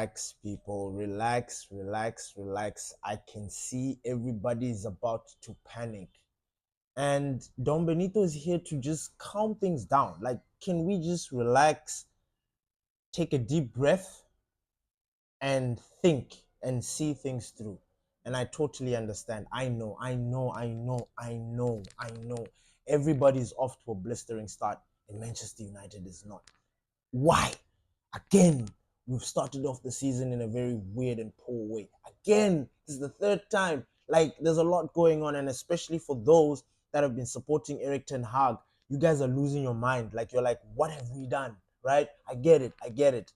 Relax, people. Relax, relax, relax. I can see everybody is about to panic. And Don Benito is here to just calm things down. Like, can we just relax, take a deep breath, and think and see things through? And I totally understand. I know. Everybody's off to a blistering start, and Manchester United is not. Why? Again, we've started off the season in a very weird and poor way. Again, this is the third time. Like, there's a lot going on, and especially for those that have been supporting Eric Ten Hag, you guys are losing your mind. Like, you're like, what have we done? Right? I get it.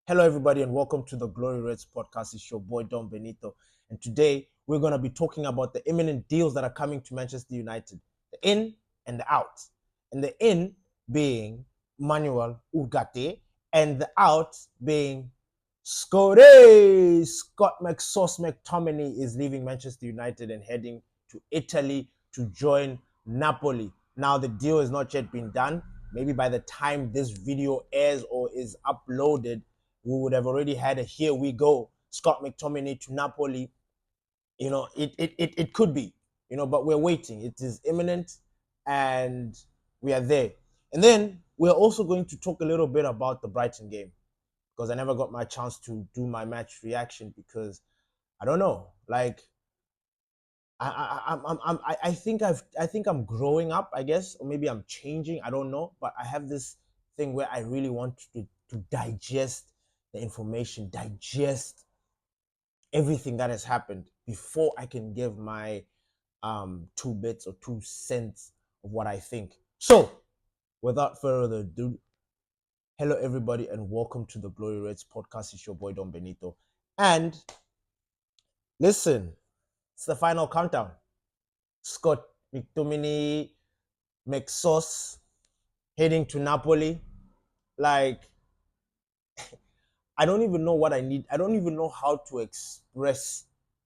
Hello, everybody, and welcome to the Glory Reds podcast. It's your boy, Don Benito. And today, we're going to be talking about the imminent deals that are coming to Manchester United, the in and the out. And the in being Manuel Ugarte, and the out being Scott McTominay is leaving Manchester United and heading to Italy to join Napoli. Now, the deal has not yet been done. Maybe by the time this video airs or is uploaded, we would have already had a here we go, Scott McTominay to Napoli. You know, it could be, but we're waiting. It is imminent and we are there. And then we're also going to talk a little bit about the Brighton game because I never got my chance to do my match reaction because I don't know, like I think I'm growing up, I guess, or maybe I'm changing. I don't know, but I have this thing where I really want to digest the information, digest everything that has happened before I can give my 2 bits or 2 cents of what I think. So, without further ado, hello everybody and welcome to the Glory Reds podcast. It's your boy Don Benito. And listen, it's the final countdown. Scott McTominay, McSauce heading to Napoli. Like, I don't even know what I need. I don't even know how to express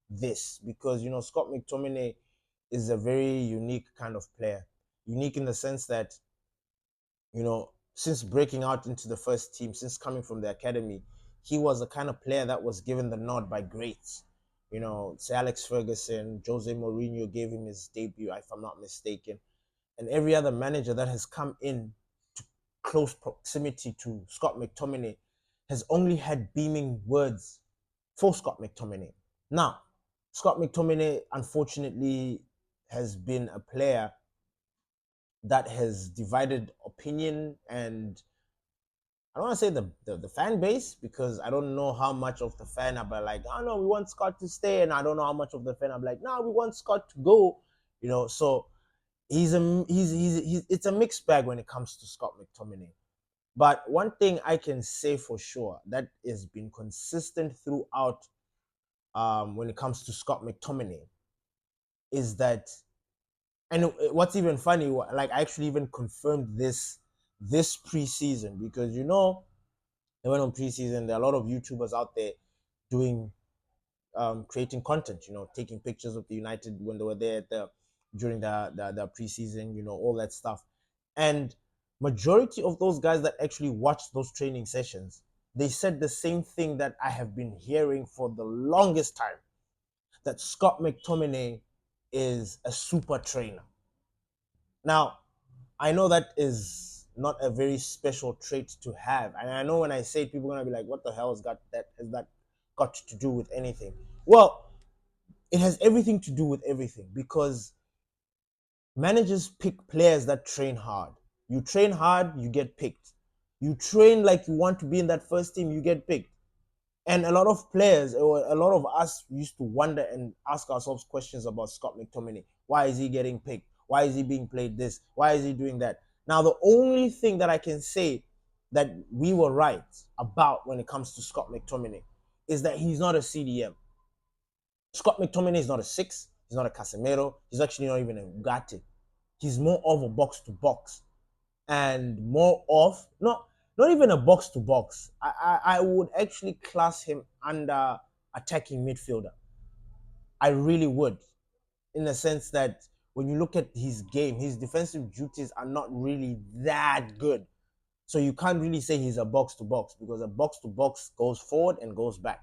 this because, Scott McTominay is a very unique kind of player. Unique in the sense that, since breaking out into the first team, since coming from the academy, he was the kind of player that was given the nod by greats. Sir Alex Ferguson, Jose Mourinho gave him his debut, if I'm not mistaken. And every other manager that has come in to close proximity to Scott McTominay has only had beaming words for Scott McTominay. Now, Scott McTominay, unfortunately, has been a player that has divided opinion and I don't want to say the fan base because I don't know how much of the fan are like, oh no, we want Scott to stay, and I don't know how much of the fan are like, no, we want Scott to go. So he's it's a mixed bag when it comes to Scott McTominay. But one thing I can say for sure that has been consistent throughout when it comes to Scott McTominay is that, and what's even funny, like I actually even confirmed this preseason because they went on preseason. There are a lot of YouTubers out there doing creating content, taking pictures of the United when they were there during the preseason, all that stuff. And majority of those guys that actually watched those training sessions, they said the same thing that I have been hearing for the longest time, that Scott McTominay is a super trainer. Now, I know that is not a very special trait to have. And I know when I say it, people are going to be like, what the hell has that got to do with anything? Well, it has everything to do with everything because managers pick players that train hard. You train hard, you get picked. You train like you want to be in that first team, you get picked. And a lot of players, or a lot of us, used to wonder and ask ourselves questions about Scott McTominay. Why is he getting picked? Why is he being played this? Why is he doing that? Now, the only thing that I can say that we were right about when it comes to Scott McTominay is that he's not a CDM. Scott McTominay is not a 6. He's not a Casemiro. He's actually not even a Ugarte. He's more of a box-to-box and more of, not even a box-to-box. I would actually class him under attacking midfielder. I really would, in the sense that when you look at his game, his defensive duties are not really that good. So you can't really say he's a box to box, because a box to box goes forward and goes back.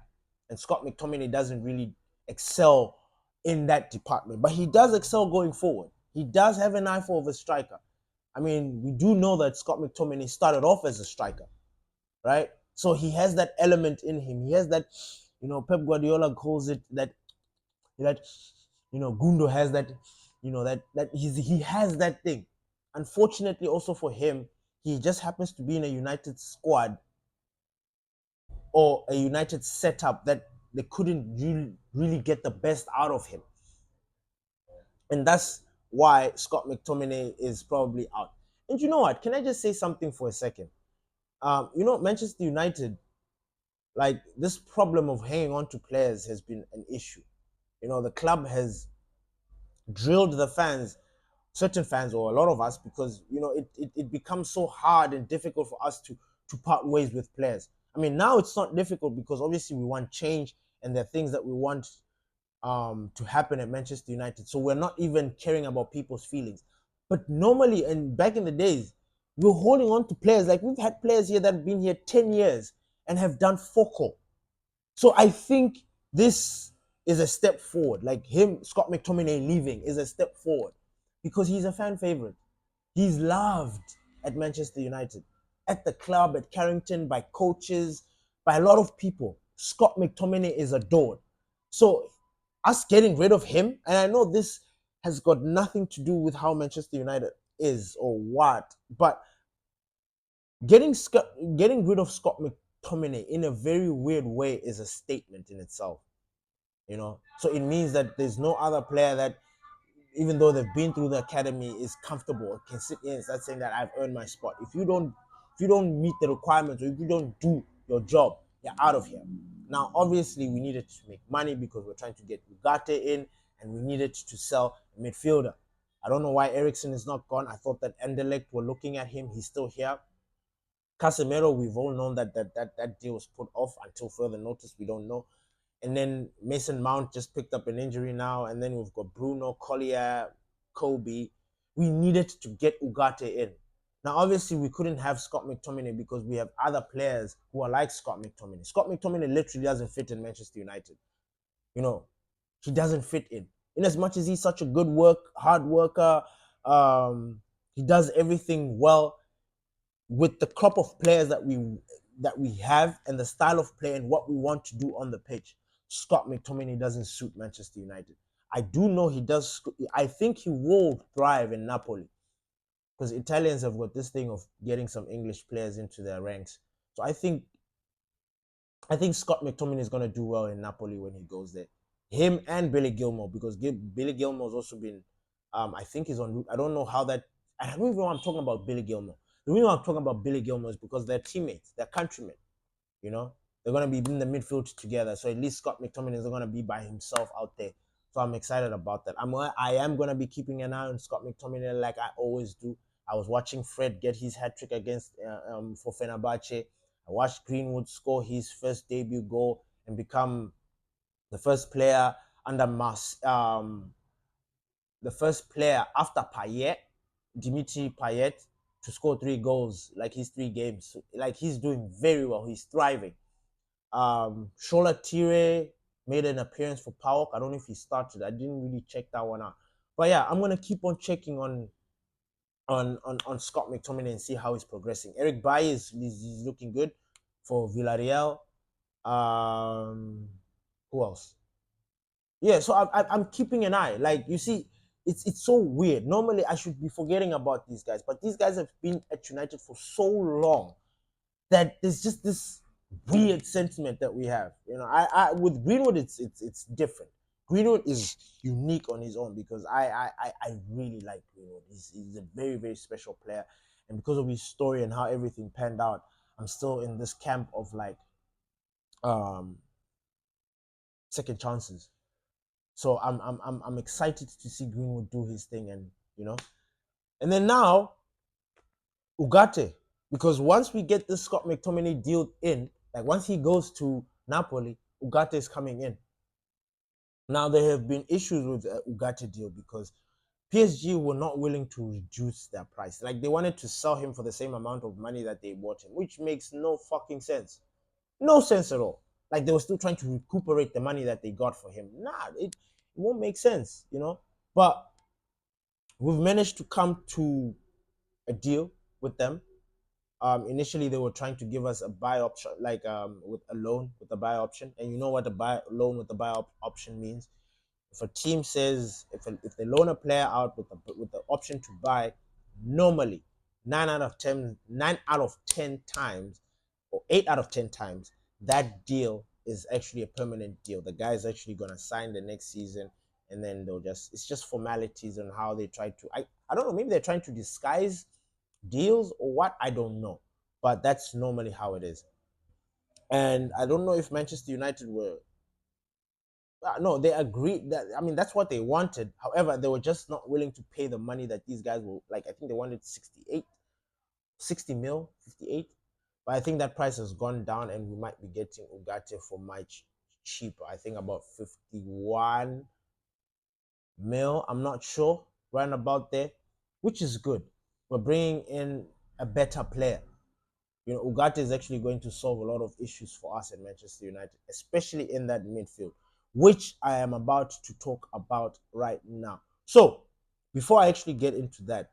And Scott McTominay doesn't really excel in that department, but he does excel going forward. He does have an eye for a striker. I mean, we do know that Scott McTominay started off as a striker, right? So he has that element in him. He has that, Pep Guardiola calls it that Gundo has that, he has that thing. Unfortunately, also for him, he just happens to be in a United squad or a United setup that they couldn't really get the best out of him. And that's why Scott McTominay is probably out. And you know what? Can I just say something for a second? Manchester United, like, this problem of hanging on to players has been an issue. The club has drilled the fans, certain fans or a lot of us, because it becomes so hard and difficult for us to part ways with players. I mean, now it's not difficult because obviously we want change and there are things that we want to happen at Manchester United. So we're not even caring about people's feelings. But normally, and back in the days, we're holding on to players. Like, we've had players here that have been here 10 years and have done fuck all. So I think this is a step forward. Like, Scott McTominay leaving is a step forward because he's a fan favorite. He's loved at Manchester United, at the club, at Carrington, by coaches, by a lot of people. Scott McTominay is adored. So us getting rid of him, and I know this has got nothing to do with how Manchester United is or what, but getting rid of Scott McTominay in a very weird way is a statement in itself. So it means that there's no other player that, even though they've been through the academy, is comfortable or can sit in and start saying that I've earned my spot. If you don't meet the requirements, or if you don't do your job, you're out of here. Now, obviously, we needed to make money because we're trying to get Ugarte in, and we needed to sell a midfielder. I don't know why Eriksen is not gone. I thought that Anderlecht were looking at him. He's still here. Casemiro, we've all known that deal was put off until further notice. We don't know. And then Mason Mount just picked up an injury now. And then we've got Bruno, Collier, Kobe. We needed to get Ugarte in. Now, obviously, we couldn't have Scott McTominay because we have other players who are like Scott McTominay. Scott McTominay literally doesn't fit in Manchester United. He doesn't fit in. In as much as he's such a hard worker, he does everything well. With the crop of players that we have and the style of play and what we want to do on the pitch, Scott McTominay doesn't suit Manchester United. I do know he does. I think he will thrive in Napoli because Italians have got this thing of getting some English players into their ranks. So I think Scott McTominay is going to do well in Napoli when he goes there. Him and Billy Gilmore, because Billy Gilmore's also been, I think he's on route. I don't know how that. I don't even know why I'm talking about Billy Gilmore. The reason I'm talking about Billy Gilmore is because they're teammates, they're countrymen. They're going to be in the midfield together. So at least Scott McTominay isn't going to be by himself out there. So I'm excited about that. I am going to be keeping an eye on Scott McTominay like I always do. I was watching Fred get his hat trick against for Fenerbahce. I watched Greenwood score his first debut goal and become the first player under the first player after Payet, Dimitri Payet, to score 3 goals like his 3 games. Like, he's doing very well. He's thriving. Shola Tire made an appearance for PAOK. I don't know if he started. I didn't really check that one out. But yeah, I'm gonna keep on checking on Scott McTominay and see how he's progressing. Eric Bailly is looking good for Villarreal. Who else? Yeah, so I'm keeping an eye. Like, you see, it's so weird. Normally, I should be forgetting about these guys, but these guys have been at United for so long that there's just this weird sentiment that we have. I with Greenwood, it's different. Greenwood is unique on his own because I really like Greenwood. He's a very, very special player, and because of his story and how everything panned out, I'm still in this camp of like second chances. So I'm excited to see Greenwood do his thing, and then now Ugarte, because once we get this Scott McTominay deal in, like once he goes to Napoli, Ugarte is coming in. Now there have been issues with the Ugarte deal because PSG were not willing to reduce their price. Like they wanted to sell him for the same amount of money that they bought him, which makes no fucking sense. No sense at all. Like they were still trying to recuperate the money that they got for him. Nah, it won't make sense, you know? But we've managed to come to a deal with them. Initially, they were trying to give us a buy option, like with a loan with a buy option. And you know what a buy loan with a buy option means? If a team says if they loan a player out with the option to buy, normally 9 out of 10 times, or 8 out of 10 times, that deal is actually a permanent deal. The guy is actually gonna sign the next season, and then they'll just it's just formalities on how they try to I don't know, maybe they're trying to disguise deals or what, I don't know, but that's normally how it is. And I don't know if Manchester United were no, they agreed that I mean that's what they wanted. However, they were just not willing to pay the money that these guys were like. I think they wanted 68, 60 mil, 58. But I think that price has gone down, and we might be getting Ugarte for much cheaper. I think about 51 mil. I'm not sure, right about there, which is good. We're bringing in a better player. You know, Ugarte is actually going to solve a lot of issues for us at Manchester United, especially in that midfield, which I am about to talk about right now. So, before I actually get into that,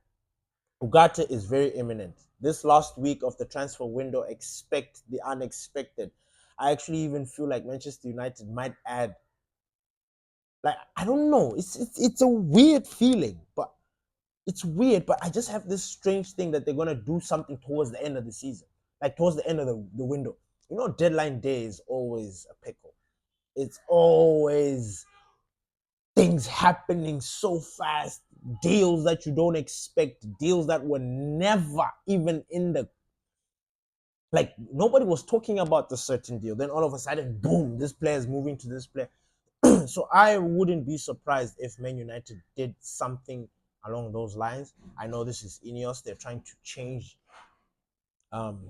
Ugarte is very imminent. This last week of the transfer window, expect the unexpected. I actually even feel like Manchester United might add, like, I don't know, it's a weird feeling, but it's weird, but I just have this strange thing that they're gonna do something towards the end of the season, like towards the end of the window. You know, deadline day is always a pickle. It's always things happening so fast, deals that you don't expect, deals that were never even in the like nobody was talking about the certain deal. Then all of a sudden, boom, this player is moving to this player. So I wouldn't be surprised if Man United did something along those lines. I know this is Ineos; they're trying to change um,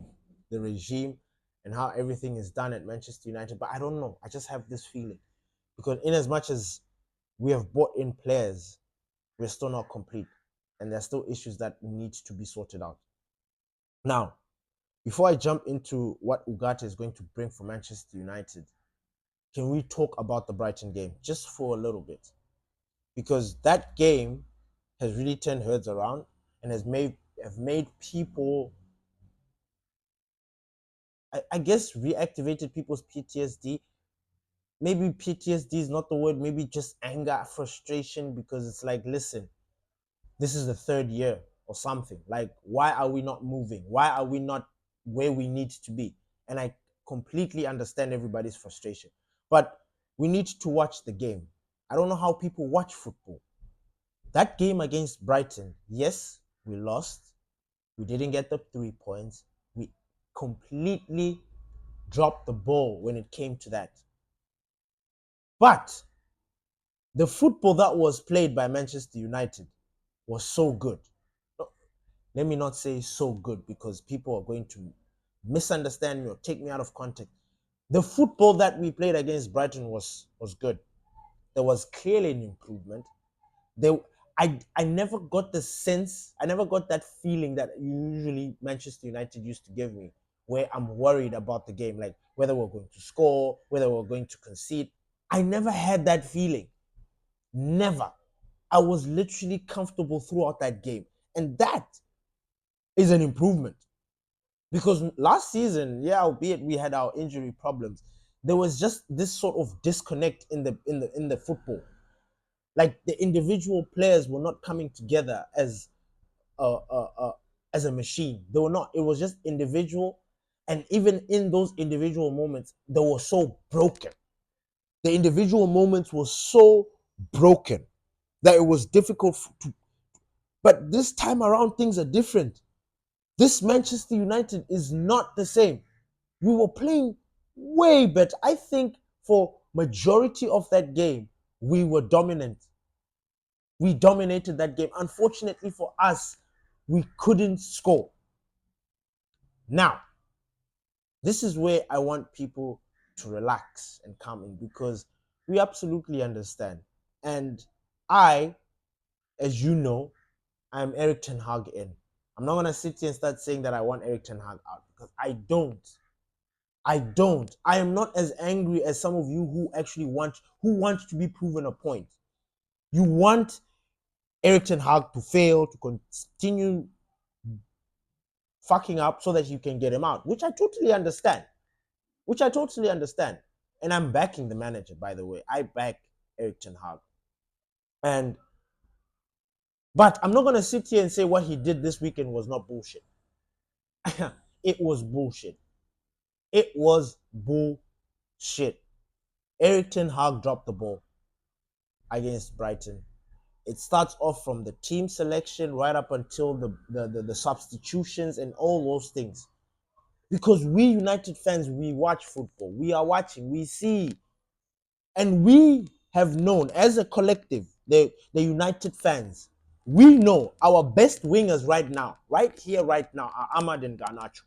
the regime and how everything is done at Manchester United, but I don't know. I just have this feeling because, in as much as we have bought in players, we're still not complete, and there's still issues that need to be sorted out. Now, before I jump into what Ugarte is going to bring for Manchester United, can we talk about the Brighton game just for a little bit? Because that game has really turned heads around and have made people, I guess, reactivated people's PTSD. Maybe PTSD is not the word, maybe just anger, frustration, because it's like, listen, this is the third year or something. Like, why are we not moving? Why are we not where we need to be? And I completely understand everybody's frustration. But we need to watch the game. I don't know how people watch football. That game against Brighton, yes, we lost. We didn't get the 3 points. We completely dropped the ball when it came to that. But the football that was played by Manchester United was so good. Let me not say so good because people are going to misunderstand me or take me out of context. The football that we played against Brighton was good. There was clearly an improvement. There, I never got the sense, I never got that feeling that usually Manchester United used to give me, where I'm worried about the game, like whether we're going to score, whether we're going to concede. I never had that feeling. Never. I was literally comfortable throughout that game. And that is an improvement. Because last season, yeah, albeit we had our injury problems, there was just this sort of disconnect in the football. Like the individual players were not coming together a, a, a as a machine. They were not. It was just individual, and even in those individual moments, they were so broken. The individual moments were so broken that it was difficult to. But this time around, things are different. This Manchester United is not the same. We were playing way better. I think for majority of that game, we were dominant. We dominated that game. Unfortunately for us, we couldn't score. Now, this is where I want people to relax and come in because we absolutely understand. And I as you know, I'm Eric Ten Hag in. I'm not gonna sit here and start saying that I want Eric Ten Hag out because I don't. I don't. I am not as angry as some of you who want to be proven a point. You want Eric Ten Hag to fail, to continue fucking up so that you can get him out, which I totally understand. And I'm backing the manager, by the way. I back Eric Ten Hag. But I'm not gonna sit here and say what he did this weekend was not bullshit. It was bullshit. It was bullshit. Eric Ten Hag dropped the ball against Brighton. It starts off from the team selection right up until the substitutions and all those things. Because we United fans, we watch football. We are watching, we see. And we have known as a collective, the United fans, we know our best wingers right now, right here, right now, are Ahmad and Garnacho.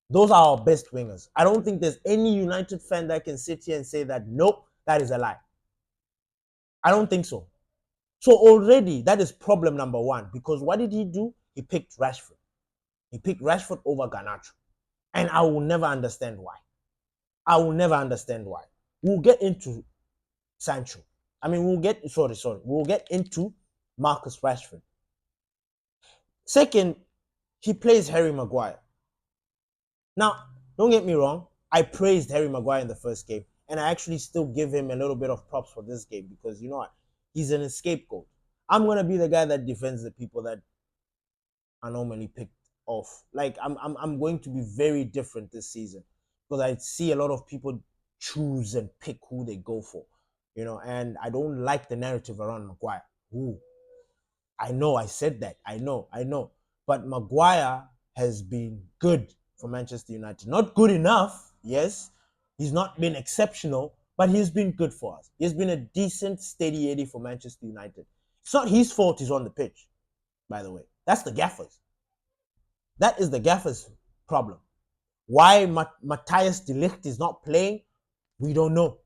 Those are our best wingers. I don't think there's any United fan that can sit here and say that, nope, that is a lie. I don't think so. So already, that is problem number one. Because what did he do? He picked Rashford. He picked Rashford over Garnacho. And I will never understand why. We'll get into Sancho. We'll get into Marcus Rashford. Second, he plays Harry Maguire. Now, don't get me wrong. I praised Harry Maguire in the first game, and I actually still give him a little bit of props for this game because you know what? He's an scapegoat. I'm gonna be the guy that defends the people that are normally picked off. Like I'm going to be very different this season because I see a lot of people choose and pick who they go for, and I don't like the narrative around Maguire. Ooh, I know I said that. I know. But Maguire has been good for Manchester United. Not good enough, yes. He's not been exceptional, but he's been good for us. He's been a decent, steady Eddie for Manchester United. It's not his fault he's on the pitch, by the way. That's the gaffers. That is the gaffers' problem. Why Matthias de Ligt is not playing, we don't know.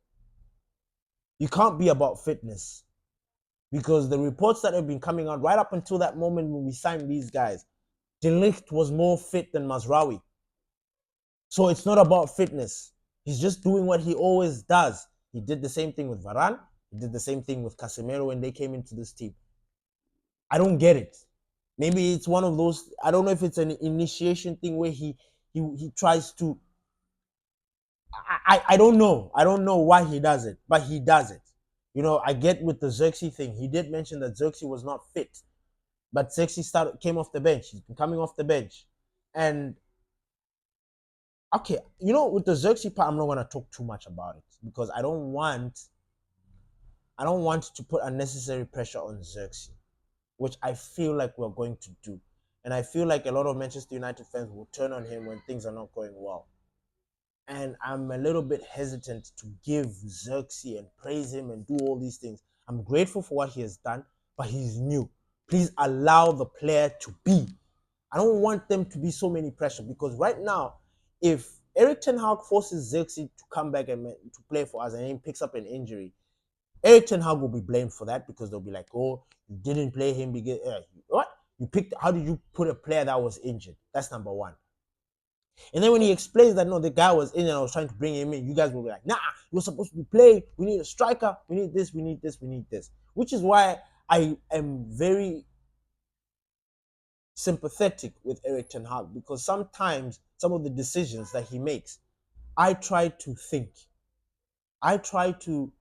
You can't be about fitness. Because the reports that have been coming out right up until that moment when we signed these guys, De Ligt was more fit than Mazraoui. So it's not about fitness. He's just doing what he always does. He did the same thing with Varane. He did the same thing with Casemiro when they came into this team. I don't get it. Maybe it's one of those, I don't know if it's an initiation thing where he tries to, I don't know. I don't know why he does it, but he does it. I get with the Xerxes thing. He did mention that Xerxes was not fit, but Xerxes came off the bench. He's been coming off the bench, and okay, with the Xerxes part, I'm not gonna talk too much about it because I don't want to put unnecessary pressure on Xerxes, which I feel like we're going to do, and I feel like a lot of Manchester United fans will turn on him when things are not going well. And I'm a little bit hesitant to give Xerxes and praise him and do all these things. I'm grateful for what he has done, but he's new. Please allow the player to be. I don't want them to be so many pressure because right now, if Eric Ten Hag forces Xerxes to come back and to play for us and he picks up an injury, Eric Ten Hag will be blamed for that because they'll be like, oh, you didn't play him because what? How did you put a player that was injured? That's number one. And then when he explains that, no, the guy was in and I was trying to bring him in, you guys will be like, nah, you're supposed to be playing. We need a striker. We need this, we need this, we need this. Which is why I am very sympathetic with Eric Ten Hag because sometimes some of the decisions that he makes, I try to think. I try to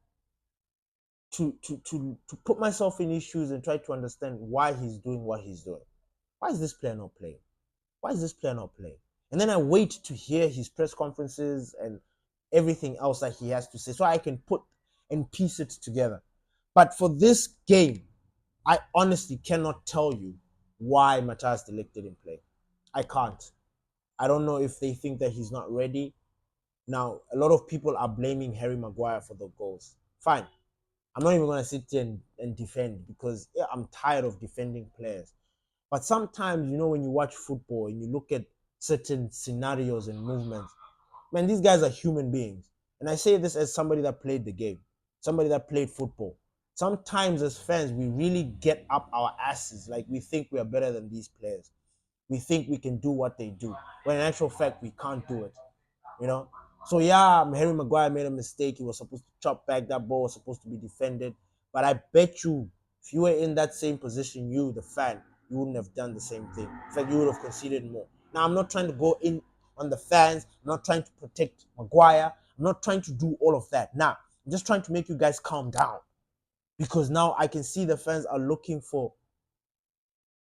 put myself in his shoes and try to understand why he's doing what he's doing. Why is this player not playing? And then I wait to hear his press conferences and everything else that he has to say so I can put and piece it together. But for this game, I honestly cannot tell you why Matthias de Ligt didn't play. I can't. I don't know if they think that he's not ready. Now, a lot of people are blaming Harry Maguire for the goals. Fine. I'm not even going to sit here and defend because I'm tired of defending players. But sometimes, when you watch football and you look at certain scenarios and movements, man, these guys are human beings. And I say this as somebody that played the game, somebody that played football. Sometimes as fans, we really get up our asses. Like we think we are better than these players. We think we can do what they do. When in actual fact, we can't do it. You know? So yeah, Harry Maguire made a mistake. He was supposed to chop back. That ball was supposed to be defended. But I bet you, if you were in that same position, you, the fan, you wouldn't have done the same thing. In fact, you would have conceded more. Now, I'm not trying to go in on the fans. I'm not trying to protect Maguire. I'm not trying to do all of that. Now, I'm just trying to make you guys calm down. Because now I can see the fans are looking for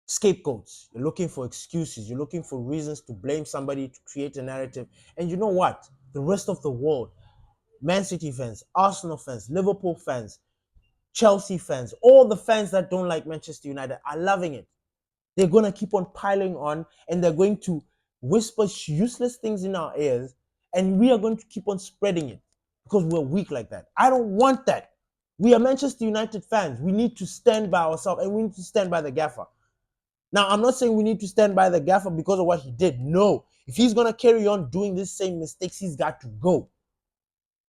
scapegoats. You're looking for excuses. You're looking for reasons to blame somebody, to create a narrative. And you know what? The rest of the world, Man City fans, Arsenal fans, Liverpool fans, Chelsea fans, all the fans that don't like Manchester United are loving it. They're going to keep on piling on, and they're going to whisper useless things in our ears, and we are going to keep on spreading it because we're weak like that. I don't want that. We are Manchester United fans. We need to stand by ourselves, and we need to stand by the gaffer. Now, I'm not saying we need to stand by the gaffer because of what he did. No. If he's going to carry on doing these same mistakes, he's got to go.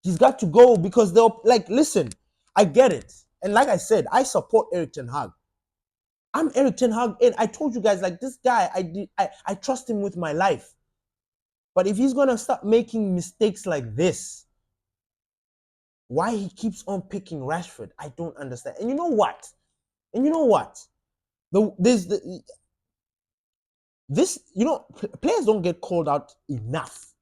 He's got to go because they'll, like, listen, I get it. And like I said, I support Eric Ten Hag. I'm Eric Ten Hag, and I told you guys, like, this guy, I trust him with my life. But if he's going to start making mistakes like this, why he keeps on picking Rashford, I don't understand. And you know what? Players don't get called out enough.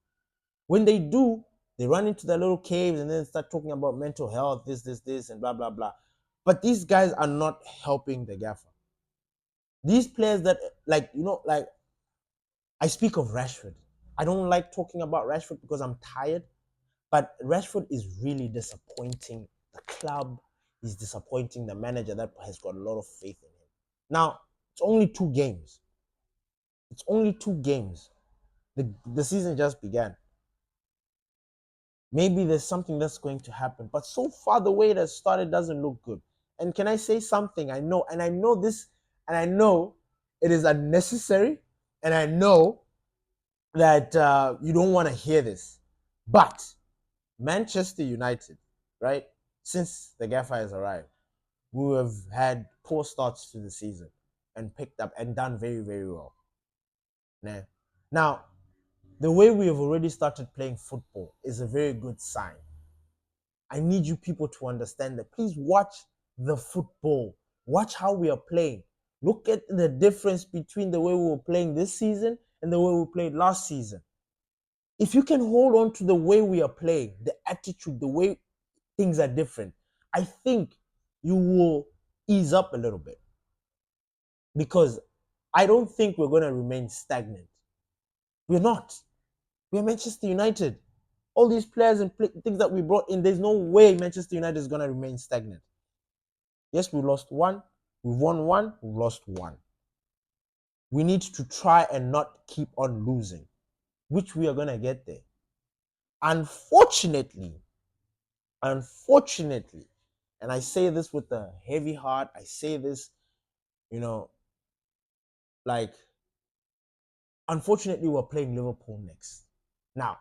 When they do, they run into their little caves and then start talking about mental health, this, and blah, blah, blah. But these guys are not helping the gaffer. These players that, like, I speak of Rashford. I don't like talking about Rashford because I'm tired, but Rashford is really disappointing the club. He's disappointing the manager that has got a lot of faith in him. Now, it's only 2 games. The season just began. Maybe there's something that's going to happen. But so far, the way it has started doesn't look good. And can I say something? I know it is unnecessary, and I know that you don't want to hear this. But Manchester United, right, since the gaffer has arrived, we have had poor starts to the season and picked up and done very, very well. Now, the way we have already started playing football is a very good sign. I need you people to understand that. Please watch the football. Watch how we are playing. Look at the difference between the way we were playing this season and the way we played last season. If you can hold on to the way we are playing, the attitude, the way things are different, I think you will ease up a little bit. Because I don't think we're going to remain stagnant. We're not. We're Manchester United. All these players and things that we brought in, there's no way Manchester United is going to remain stagnant. Yes, we lost 1. We've won 1. We've lost 1. We need to try and not keep on losing, which we are going to get there. Unfortunately, and I say this with a heavy heart, I say this, like, unfortunately, we're playing Liverpool next. Now,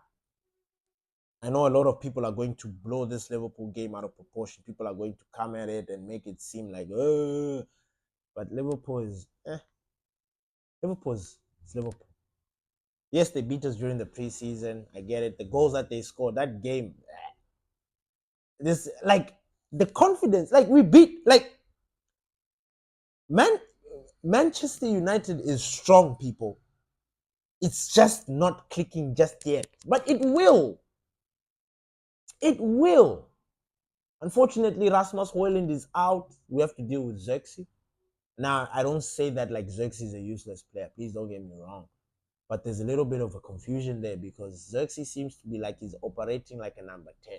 I know a lot of people are going to blow this Liverpool game out of proportion. People are going to come at it and make it seem like, but Liverpool is, Liverpool. Yes, they beat us during the preseason. I get it. The goals that they scored, that game, this, like, the confidence, like, we beat, like, Manchester United is strong, people. It's just not clicking just yet. But it will. It will. Unfortunately, Rasmus Højlund is out. We have to deal with Xerxes. Now, I don't say that like Xerxes is a useless player. Please don't get me wrong. But there's a little bit of a confusion there because Xerxes seems to be like he's operating like a number 10.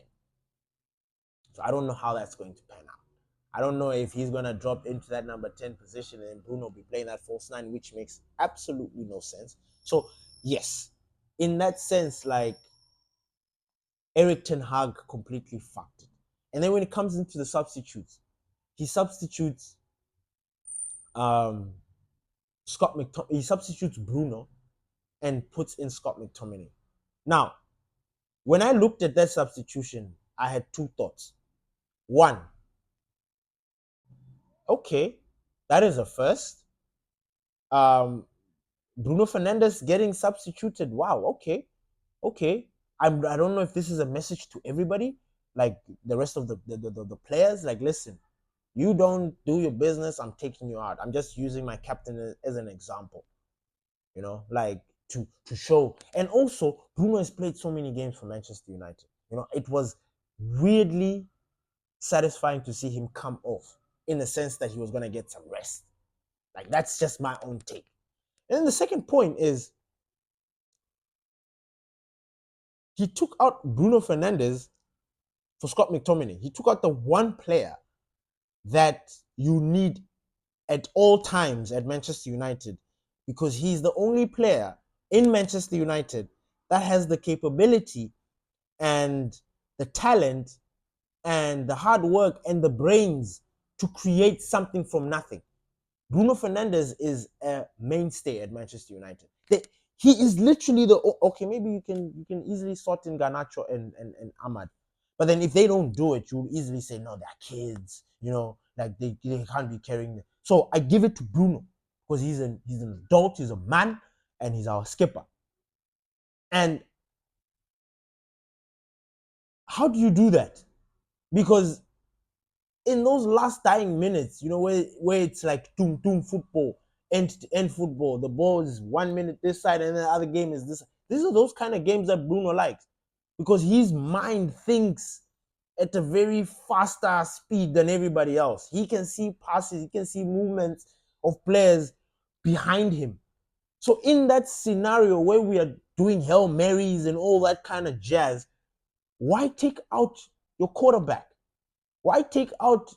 So I don't know how that's going to pan out. I don't know if he's going to drop into that number 10 position and Bruno be playing that false 9, which makes absolutely no sense. So, yes, in that sense, like, Eric Ten Hag completely fucked it. And then when it comes into the substitutes, he substitutes he substitutes Bruno and puts in Scott McTominay. Now, when I looked at that substitution, I had 2 thoughts. One, Okay, that is a first. Um, Bruno Fernandes getting substituted. Wow. Okay. Okay. I don't know if this is a message to everybody, like the rest of the players. Like, listen, you don't do your business, I'm taking you out. I'm just using my captain as an example, like to show. And also, Bruno has played so many games for Manchester United. It was weirdly satisfying to see him come off in the sense that he was going to get some rest. Like, that's just my own take. And then the second point is he took out Bruno Fernandes for Scott McTominay. He took out the one player that you need at all times at Manchester United, because he's the only player in Manchester United that has the capability and the talent and the hard work and the brains to create something from nothing. Bruno Fernandes is a mainstay at Manchester United. He is literally okay. Maybe you can easily sort in Garnacho and Ahmad, but then if they don't do it, you'll easily say no, they're kids. Like they can't be carrying them. So I give it to Bruno because he's an adult, he's a man, and he's our skipper. And how do you do that? Because in those last dying minutes, where it's like doom football, end to end football, the ball is 1 minute this side and the other game is this. These are those kind of games that Bruno likes, because his mind thinks at a very faster speed than everybody else. He can see passes, he can see movements of players behind him. So in that scenario where we are doing Hail Marys and all that kind of jazz, why take out your quarterback? Why take out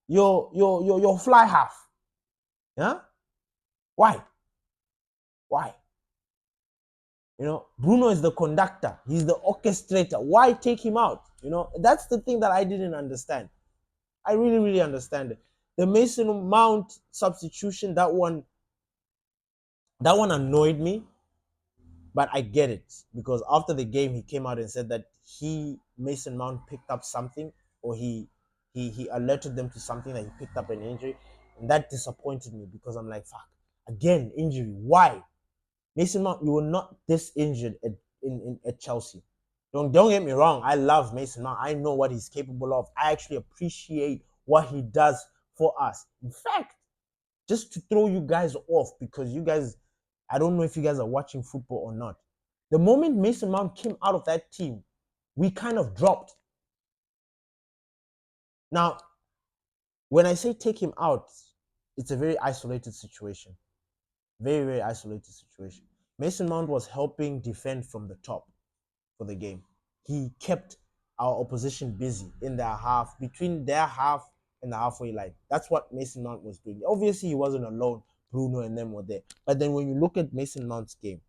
your fly half? Yeah? Why? Why? Bruno is the conductor. He's the orchestrator. Why take him out? That's the thing that I didn't understand. I really, really understand it. The Mason Mount substitution, that one annoyed me, but I get it, because after the game he came out and said that Mason Mount picked up something, or he alerted them to something, that he picked up an injury, and that disappointed me, because I'm like, fuck, again, injury. Why? Mason Mount, you were not this injured at Chelsea. Don't get me wrong. I love Mason Mount. I know what he's capable of. I actually appreciate what he does for us. In fact, just to throw you guys off, because you guys, I don't know if you guys are watching football or not. The moment Mason Mount came out of that team, we kind of dropped. Now, when I say take him out, it's a very isolated situation. Very, very isolated situation. Mason Mount was helping defend from the top for the game. He kept our opposition busy in their half, between their half and the halfway line. That's what Mason Mount was doing. Obviously, he wasn't alone. Bruno and them were there. But then when you look at Mason Mount's game,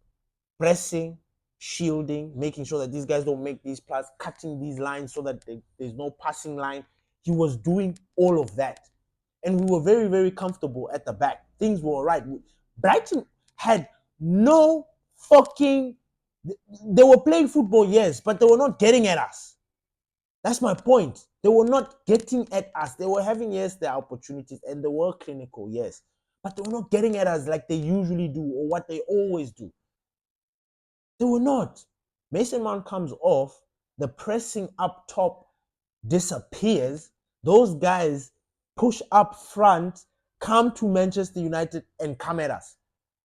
pressing, shielding, making sure that these guys don't make these passes, cutting these lines so that there's no passing line, he was doing all of that. And we were very, very comfortable at the back. Things were all right. Brighton had no fucking... They were playing football, yes, but they were not getting at us. That's my point. They were not getting at us. They were having, yes, their opportunities, and they were clinical, yes. But they were not getting at us like they usually do, or what they always do. They were not. Mason Mount comes off, the pressing up top disappears. Those guys push up front, come to Manchester United and come at us.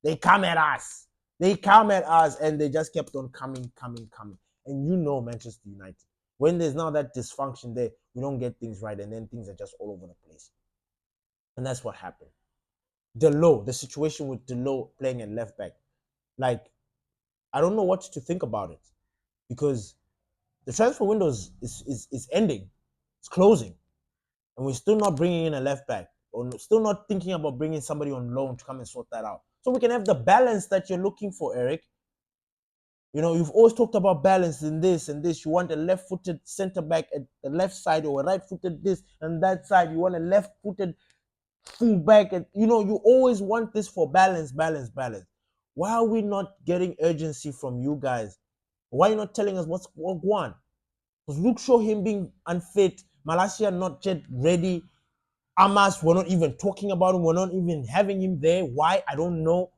They come at us. They come at us, and they just kept on coming. And Manchester United, when there's now that dysfunction there, we don't get things right, and then things are just all over the place. And that's what happened. The situation with Delo playing at left back, like, I don't know what to think about it, because the transfer window is ending. It's closing. And we're still not bringing in a left back, or still not thinking about bringing somebody on loan to come and sort that out. So we can have the balance that you're looking for, Eric. You've always talked about balance in this and this. You want a left-footed center back at the left side, or a right-footed this and that side. You want a left-footed full back. And, you always want this for balance. Why are we not getting urgency from you guys? Why are you not telling us what's going on? Because Luke Shaw, him being unfit, Malacia not yet ready. Amas, we're not even talking about him. We're not even having him there. Why? I don't know.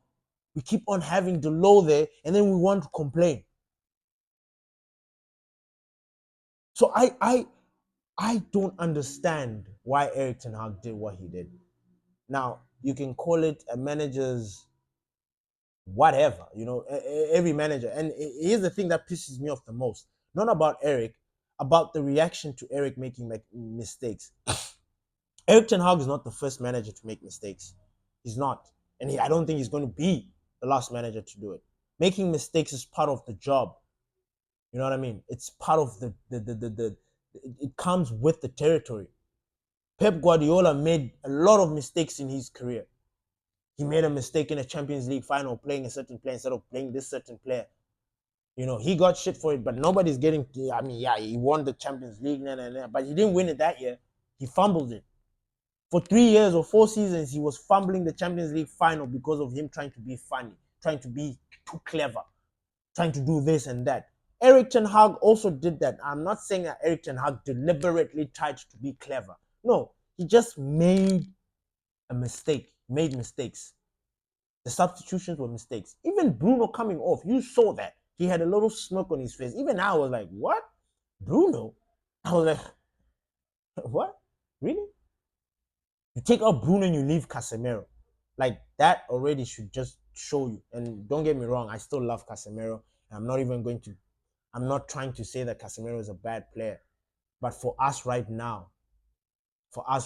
We keep on having Delo there, and then we want to complain. So I don't understand why Eric Ten Hag did what he did. Now, you can call it a manager's whatever, every manager. And here's the thing that pisses me off the most. Not about Eric, about the reaction to Eric making mistakes. Eric Ten Hag is not the first manager to make mistakes. He's not. And I don't think he's going to be the last manager to do it. Making mistakes is part of the job. You know what I mean? It's part of it comes with the territory. Pep Guardiola made a lot of mistakes in his career. He made a mistake in a Champions League final playing a certain player instead of playing this certain player. He got shit for it, but nobody's getting. I mean, yeah, he won the Champions League, but he didn't win it that year. He fumbled it. For 3 years or 4 seasons, he was fumbling the Champions League final because of him trying to be funny, trying to be too clever, trying to do this and that. Eric Ten Hag also did that. I'm not saying that Eric Ten Hag deliberately tried to be clever. No, he just made made mistakes. The substitutions were mistakes. Even Bruno coming off, you saw that. He had a little smirk on his face. Even I was like, what? Bruno? I was like, what? Really? You take out Bruno and you leave Casemiro. Like, that already should just show you. And don't get me wrong, I still love Casemiro. I'm not trying to say that Casemiro is a bad player. But for us right now, I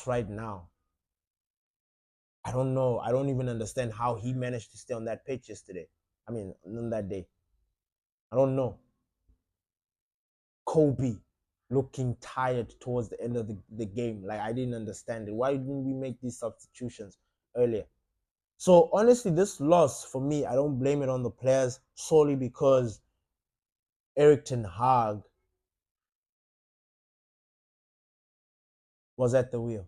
don't know. I don't even understand how he managed to stay on that pitch yesterday. I mean, on that day. I don't know. Kobe looking tired towards the end of the game. Like, I didn't understand it. Why didn't we make these substitutions earlier? So honestly, this loss for me, I don't blame it on the players solely because Eric Ten Hag was at the wheel.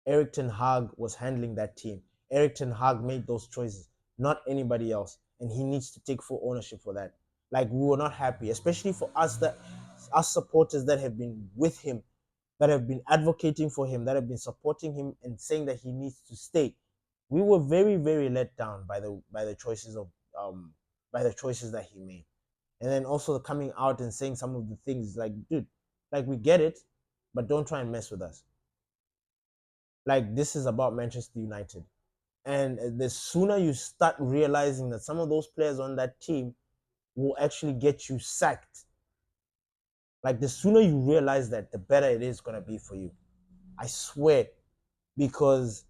Eric Ten Hag was handling that team. Eric Ten Hag made those choices, not anybody else. And he needs to take full ownership for that. Like, we were not happy, especially for us supporters that have been with him, that have been advocating for him, that have been supporting him and saying that he needs to stay. We were very, very let down by the choices that he made. And then also coming out and saying some of the things like, dude, like, we get it, but don't try and mess with us. Like, this is about Manchester United. And the sooner you start realizing that some of those players on that team will actually get you sacked, like, the sooner you realize that, the better it is going to be for you. I swear. Because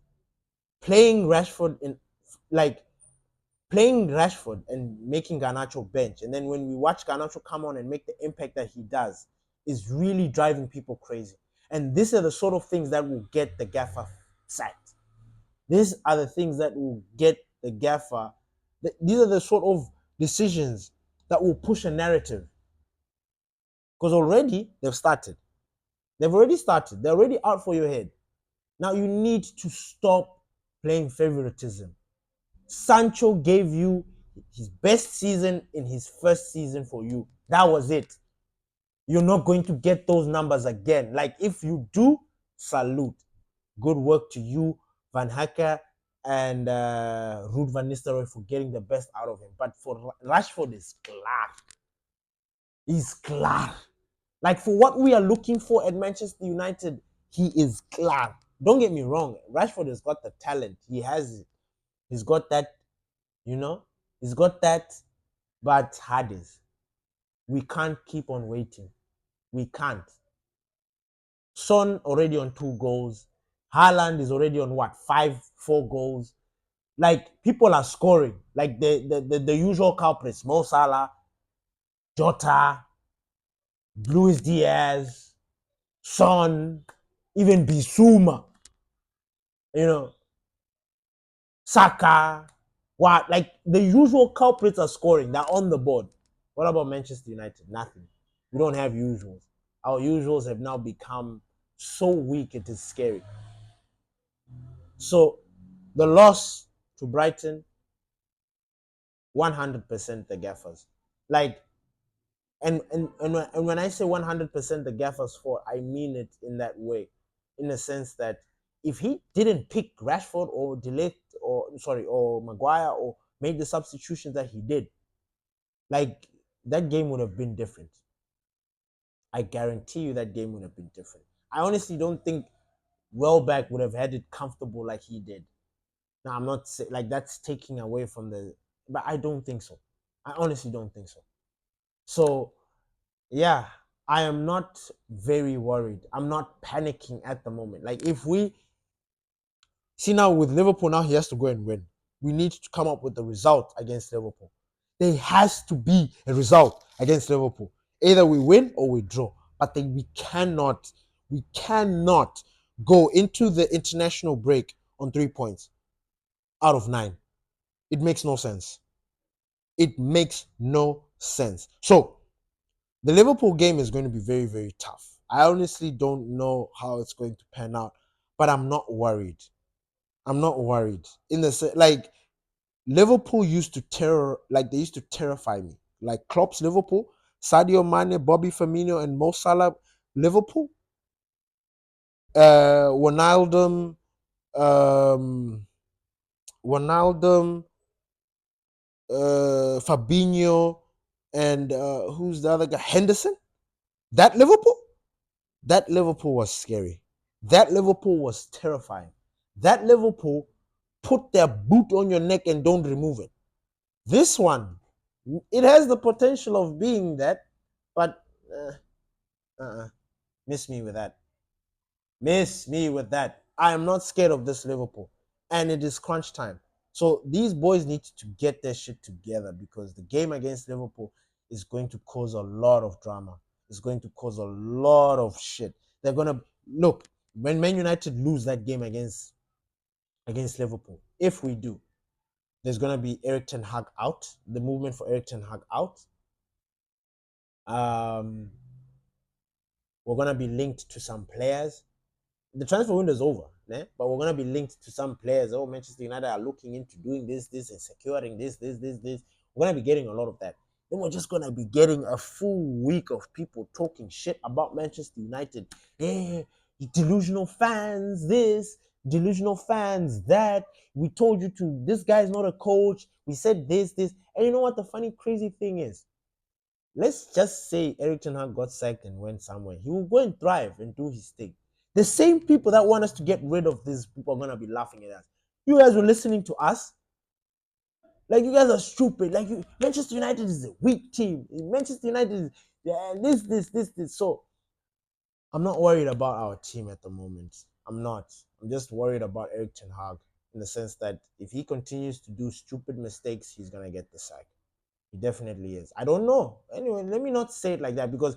playing Rashford and making Garnacho bench, and then when we watch Garnacho come on and make the impact that he does, is really driving people crazy. And these are the sort of things that will get the gaffer sacked. These are the things that will get the gaffer. These are the sort of decisions that will push a narrative. Because already they've started. They've already started. They're already out for your head. Now you need to stop playing favoritism. Sancho gave you his best season in his first season for you. That was it. You're not going to get those numbers again. Like, if you do, salute. Good work to you, Van Hacker and Ruud van Nistelrooy, for getting the best out of him. But for Rashford, is clear. He's clear. Like, for what we are looking for at Manchester United, he is clear. Don't get me wrong. Rashford has got the talent. He has it. He's got that, he's got that, but Hades. We can't keep on waiting. We can't. Son already on 2 goals. Haaland is already on what? 4 goals. Like, people are scoring. Like, the usual culprits. Mo Salah, Jota, Luis Diaz, Son, even Bissouma, Saka. What? Like, the usual culprits are scoring. They're on the board. What about Manchester United? Nothing. We don't have usuals. Our usuals have now become so weak, it is scary. So, the loss to Brighton, 100% the gaffers. Like, and when I say 100% the gaffers fault, I mean it in that way. in the sense that if he didn't pick Rashford or Delete or Maguire or made the substitutions that he did, like that game would have been different. I guarantee you that game would have been different. I honestly don't think Welbeck would have had it comfortable like he did. Now I'm not saying like that's taking away from the, but I don't think so. I honestly don't think so. So yeah, I am not very worried. I'm not panicking at the moment. Like if we see now with Liverpool, now he has to go and win. We need to come up with a result against Liverpool. There has to be a result against Liverpool. Either we win or we draw. But then we cannot go into the international break on 3 points out of 9. It makes no sense. It makes no sense. So the Liverpool game is going to be very, very tough. I honestly don't know how it's going to pan out, but I'm not worried. I'm not worried. In the like Liverpool used to they used to terrify me. Like Klopp's Liverpool, Sadio Mane, Bobby Firmino, and Mo Salah Liverpool, Wijnaldum, um, Wijnaldum, Fabinho, and who's the other guy? Henderson. That Liverpool, that Liverpool was scary. That Liverpool was terrifying. That Liverpool put their boot on your neck and don't remove it. This one, it has the potential of being that, but miss me with that. Miss me with that. I am not scared of this Liverpool, and it is crunch time. So these boys need to get their shit together because the game against Liverpool is going to cause a lot of drama. It's going to cause a lot of shit. They're gonna look when Man United lose that game against Liverpool. If we do, there's gonna be Eric Ten Hag out. The movement for Eric Ten Hag out. Um, we're gonna be linked to some players. The transfer window is over, but we're gonna be linked to some players. Oh, Manchester United are looking into doing this, and securing this. We're gonna be getting a lot of that. Then we're just gonna be getting a full week of people talking shit about Manchester United. Yeah, delusional fans, this, delusional fans, that. We told you to. This guy's not a coach. We said this. And you know what the funny, crazy thing is? Let's just say Eric Ten Hag got sacked and went somewhere. He will go and thrive and do his thing. The same people that want us to get rid of these people are gonna be laughing at us. You guys were listening to us. Like you guys are stupid. Like Manchester United is a weak team. Manchester United is this. So I'm not worried about our team at the moment. I'm not. I'm just worried about Eric Ten Hag in the sense that if he continues to do stupid mistakes, he's gonna get the sack. He definitely is. I don't know. Anyway, let me not say it like that because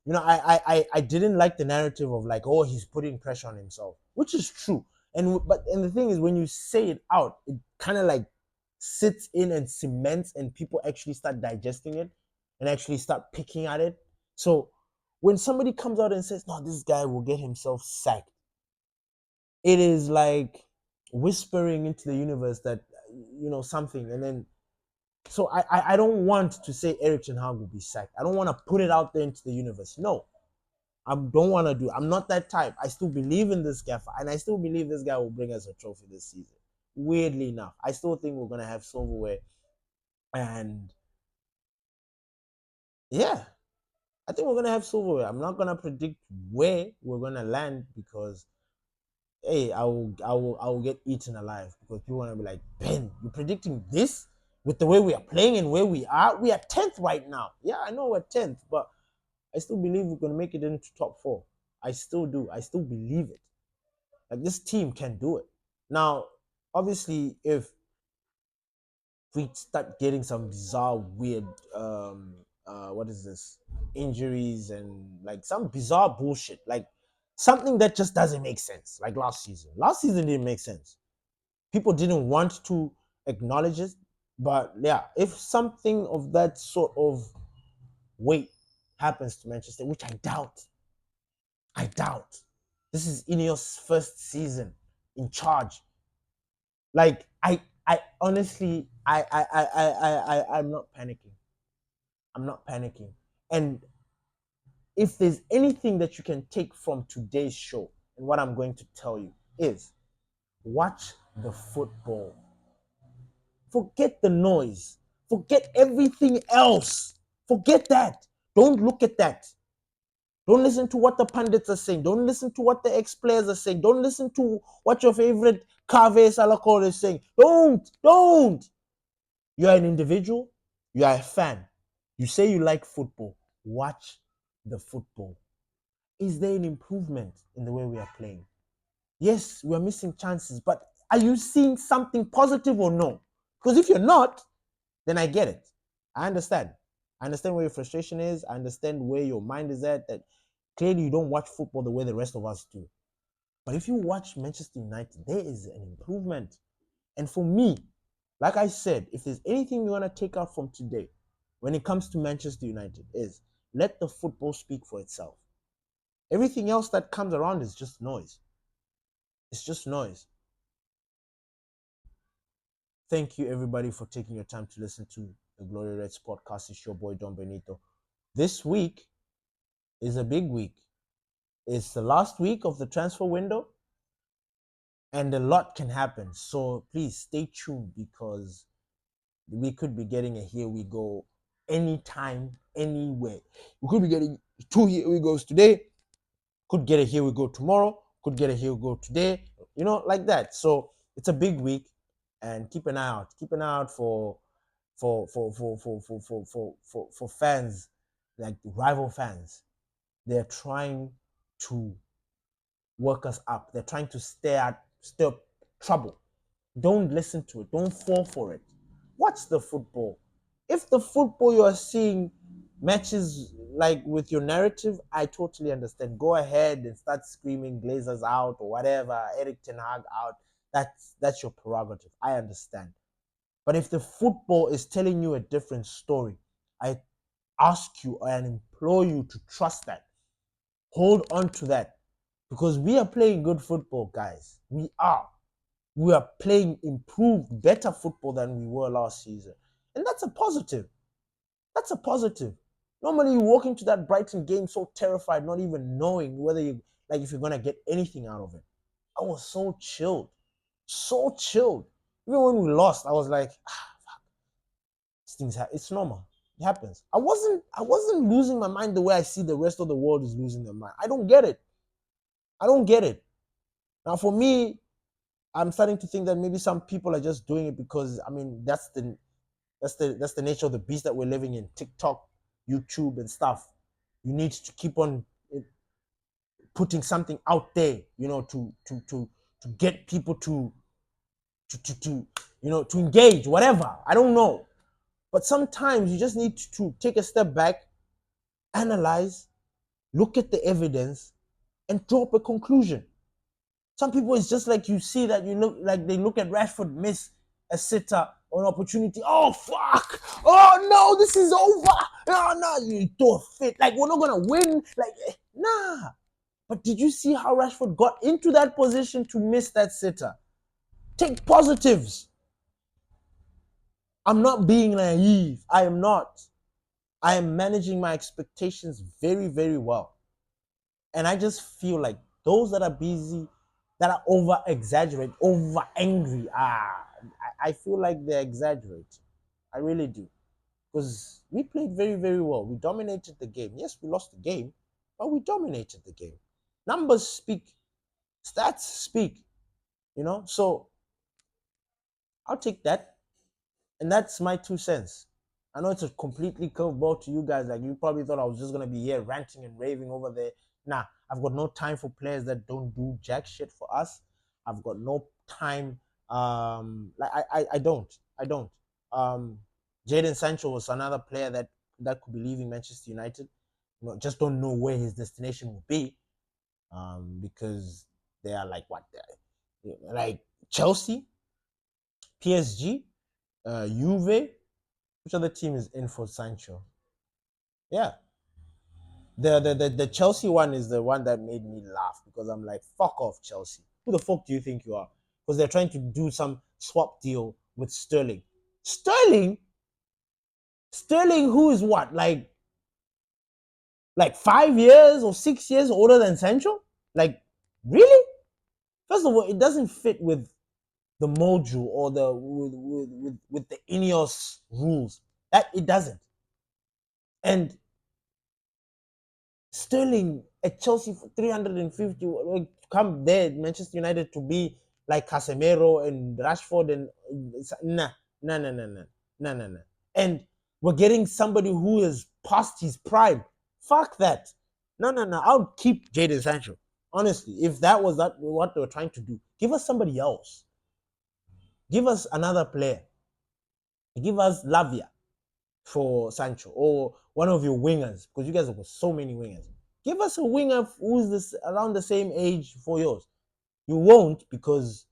I didn't like the narrative of like, oh, he's putting pressure on himself, which is true. And the thing is, when you say it out, it kind of like sits in and cements, and people actually start digesting it and actually start picking at it. So when somebody comes out and says, "No, this guy will get himself sacked," it is like whispering into the universe that something, and then so I don't want to say Eric Ten Hag will be sacked. I don't want to put it out there into the universe. No, I don't want to do. I'm not that type. I still believe in this gaffer, and I still believe this guy will bring us a trophy this season. Weirdly enough, I still think we're gonna have silverware, and yeah, I think we're gonna have silverware. I'm not gonna predict where we're gonna land because hey, I will get eaten alive because people wanna be like, Ben, you're predicting this with the way we are playing and where we are. We are 10th right now. Yeah, I know we're 10th, but I still believe we're gonna make it into top 4. I still do. I still believe it. Like this team can do it. Now, obviously, if we start getting some bizarre, weird, what is this, injuries and like some bizarre bullshit, like something that just doesn't make sense, like last season. Last season didn't make sense. People didn't want to acknowledge it, but yeah, if something of that sort of weight happens to Manchester, which I doubt. This is Ineos' first season in charge. Like I honestly I'm not panicking. I'm not panicking. And if there's anything that you can take from today's show, and what I'm going to tell you is watch the football. Forget the noise. Forget everything else. Forget that. Don't look at that. Don't listen to what the pundits are saying. Don't listen to what the ex-players are saying. Don't listen to what your favorite Kave Salakor is saying. Don't. You're an individual. You are a fan. You say you like football. Watch the football. Is there an improvement in the way we are playing? Yes, we are missing chances, but are you seeing something positive or no? Because if you're not, then I get it. I understand. I understand where your frustration is. I understand where your mind is at. That clearly you don't watch football the way the rest of us do. But if you watch Manchester United, there is an improvement. And for me, like I said, if there's anything you want to take out from today when it comes to Manchester United, is let the football speak for itself. Everything else that comes around is just noise. It's just noise. Thank you, everybody, for taking your time to listen to the Glory Reds podcast. It's your boy, Don Benito. This week is a big week. It's the last week of the transfer window, and a lot can happen. So please stay tuned, because we could be getting a here we go anytime, anywhere. We could be getting 2 here we goes today, could get a here we go tomorrow, could get a here we go today, like that. So it's a big week, and keep an eye out. Keep an eye out for fans, like rival fans. They're trying to work us up. They're trying to stir up trouble. Don't listen to it. Don't fall for it. Watch the football. If the football you are seeing matches like with your narrative, I totally understand. Go ahead and start screaming Glazers out or whatever, Eric Ten Hag out. That's your prerogative. I understand. But if the football is telling you a different story, I ask you and implore you to trust that. Hold on to that. Because we are playing good football, guys. We are. We are playing improved, better football than we were last season. And that's a positive. That's a positive. Normally you walk into that Brighton game so terrified, not even knowing whether if you're gonna get anything out of it. I was so chilled. So chilled. Even when we lost, I was like, fuck. These things it's normal. It happens. I wasn't losing my mind the way I see the rest of the world is losing their mind. I don't get it. Now for me, I'm starting to think that maybe some people are just doing it because that's the nature of the beast that we're living in. TikTok, YouTube, and stuff. You need to keep on putting something out there, to get people to engage, whatever. I don't know, but sometimes you just need to take a step back, analyze, look at the evidence, and draw up a conclusion. Some people, it's just like you see that they look at Rashford miss a sitter or an opportunity. Oh, fuck. Oh, no, this is over. No, you throw a fit. Like, we're not going to win. Like, nah. But did you see how Rashford got into that position to miss that sitter? Take positives. I'm not being naive. I am not. I am managing my expectations very, very well. And I just feel like those that are busy, that are over exaggerate, over angry, I feel like they exaggerate. I really do. Because we played very, very well. We dominated the game. Yes, we lost the game, but we dominated the game. Numbers speak. Stats speak. So I'll take that. And that's my 2 cents. I know it's a completely curveball to you guys. Like, you probably thought I was just going to be here ranting and raving over there. Nah, I've got no time for players that don't do jack shit for us. I've got no time. I don't. Jadon Sancho was another player that could be leaving Manchester United. Just don't know where his destination will be. Because they are like what? Like Chelsea, PSG, Juve. Which other team is in for Sancho? Yeah. The Chelsea one is the one that made me laugh, because I'm like, fuck off, Chelsea. Who the fuck do you think you are? Because they're trying to do some swap deal with Sterling. Sterling, who is what? Like 5 years or 6 years older than Sancho? Like, Really? First of all, it doesn't fit with the mojo or the with the Ineos rules. That it doesn't. And Sterling at Chelsea for 350 will come there, Manchester United to be like Casemiro and Rashford and nah, nah, nah, nah, nah, nah, nah, nah. And we're getting somebody who is past his prime. Fuck that. No, no, no. I would keep Jadon Sancho. Honestly, if that was what they were trying to do, give us somebody else. Give us another player. Give us Lavia for Sancho or one of your wingers because you guys have got so many wingers. Give us a winger who's this around the same age for yours. You won't because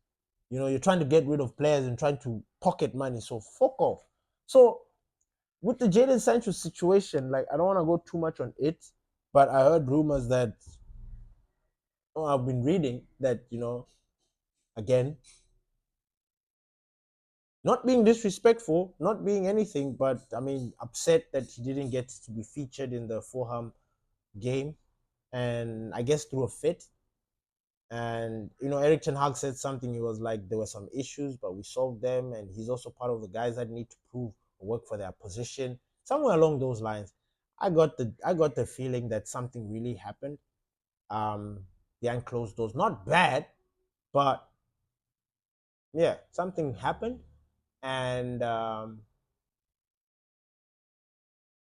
you're trying to get rid of players and trying to pocket money. So fuck off. So with the Jadon Sancho situation, like I don't want to go too much on it, but I heard rumors that I've been reading that again, not being disrespectful, not being anything, but I mean upset that he didn't get to be featured in the Fulham game, and I guess through a fit. And Eric Ten Hag said something. He was like, there were some issues, but we solved them, and he's also part of the guys that need to prove or work for their position, somewhere along those lines. I got the feeling that something really happened. Behind closed doors, not bad, but yeah, something happened, and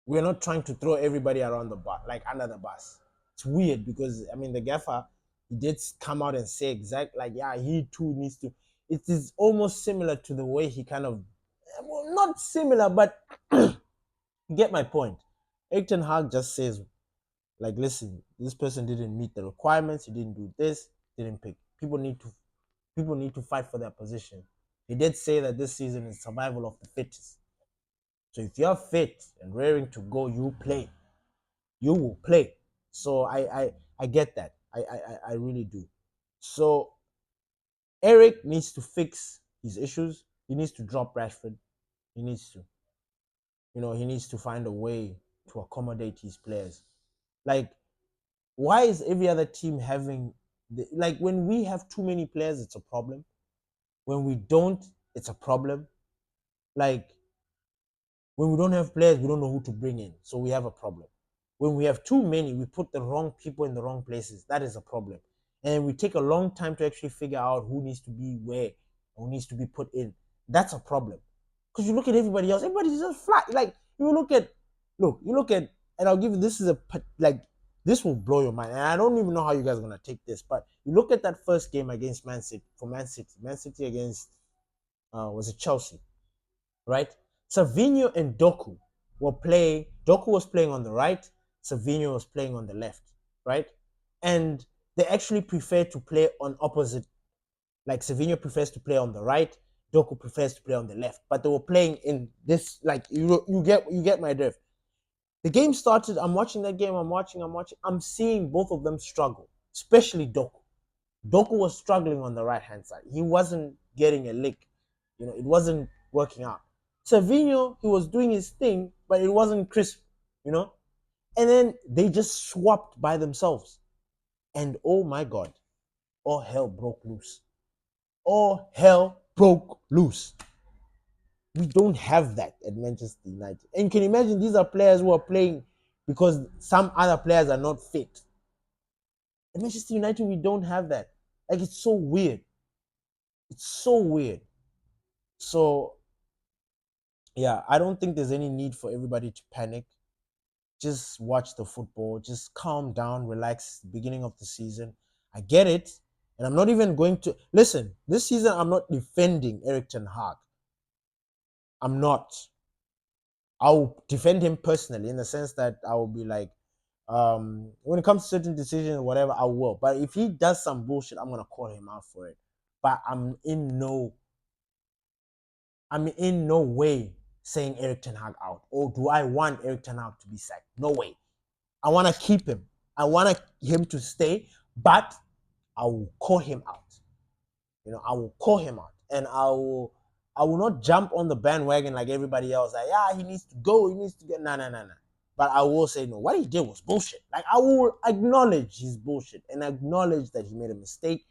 we're not trying to throw everybody around the bus, like under the bus. It's weird because I mean the gaffer, he did come out and say exactly like, yeah, he too needs to. It is almost similar to the way he kind of, well, not similar, but you get my point. Eric Ten Hag just says like, listen, this person didn't meet the requirements. He didn't do this. Didn't pick. People need to fight for their position. He did say that this season is survival of the fittest. So if you're fit and raring to go, you will play. So I get that. I really do. So Eric needs to fix his issues. He needs to drop Rashford. He needs to, he needs to find a way to accommodate his players. Like, why is every other team having like when we have too many players, it's a problem. When we don't, it's a problem. Like when we don't have players, we don't know who to bring in. So we have a problem. When we have too many, we put the wrong people in the wrong places. That is a problem. And we take a long time to actually figure out who needs to be where, who needs to be put in. That's a problem. Because you look at everybody else, everybody's just flat. Like you look at, and I'll give you this is like this will blow your mind. And I don't even know how you guys are gonna take this, but you look at that first game against Man City for Man City against was it Chelsea? Right? Savinho and Doku were playing. Doku was playing on the right. Savinho was playing on the left. Right? And they actually prefer to play on opposite. Like Savinho prefers to play on the right. Doku prefers to play on the left. But they were playing in this. Like you get my drift. The game started. I'm watching that game. I'm watching. I'm seeing both of them struggle, especially Doku. Doku was struggling on the right hand side. He wasn't getting a lick. It wasn't working out. Savinho, he was doing his thing, but it wasn't crisp, you know? And then they just swapped by themselves. And oh my God, all hell broke loose. All hell broke loose. We don't have that at Manchester United. And you can imagine these are players who are playing because some other players are not fit. At Manchester United, we don't have that. Like, it's so weird. It's so weird. So yeah, I don't think there's any need for everybody to panic. Just watch the football, just calm down, relax. Beginning of the season, I get it, and I'm not even going to listen. This season, I'm not defending Eric Ten Hag. I'm not. I'll defend him personally in the sense that I will be like, when it comes to certain decisions or whatever, I will. But if he does some bullshit, I'm gonna call him out for it. But I'm in no way saying Eric Ten Hag out. Or do I want Eric Ten Hag to be sacked? No way. I want to keep him. I want him to stay, but I will call him out. I will call him out, and I will not jump on the bandwagon like everybody else. Like, yeah, he needs to go. He needs to get. No, no, no, no. But I will say no. What he did was bullshit. Like I will acknowledge his bullshit and acknowledge that he made a mistake,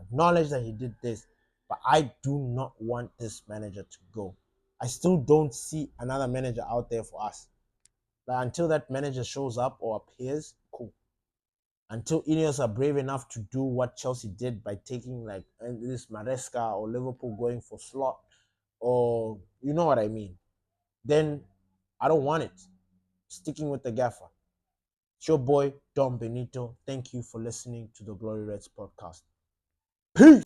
acknowledge that he did this. But I do not want this manager to go. I still don't see another manager out there for us. Like until that manager shows up or appears, cool. Until Ineos are brave enough to do what Chelsea did by taking like this Maresca or Liverpool going for Slot, or you know what I mean, then I don't want it. Sticking with the gaffer. It's your boy, Dom Benito. Thank you for listening to the Glory Reds podcast. Peace.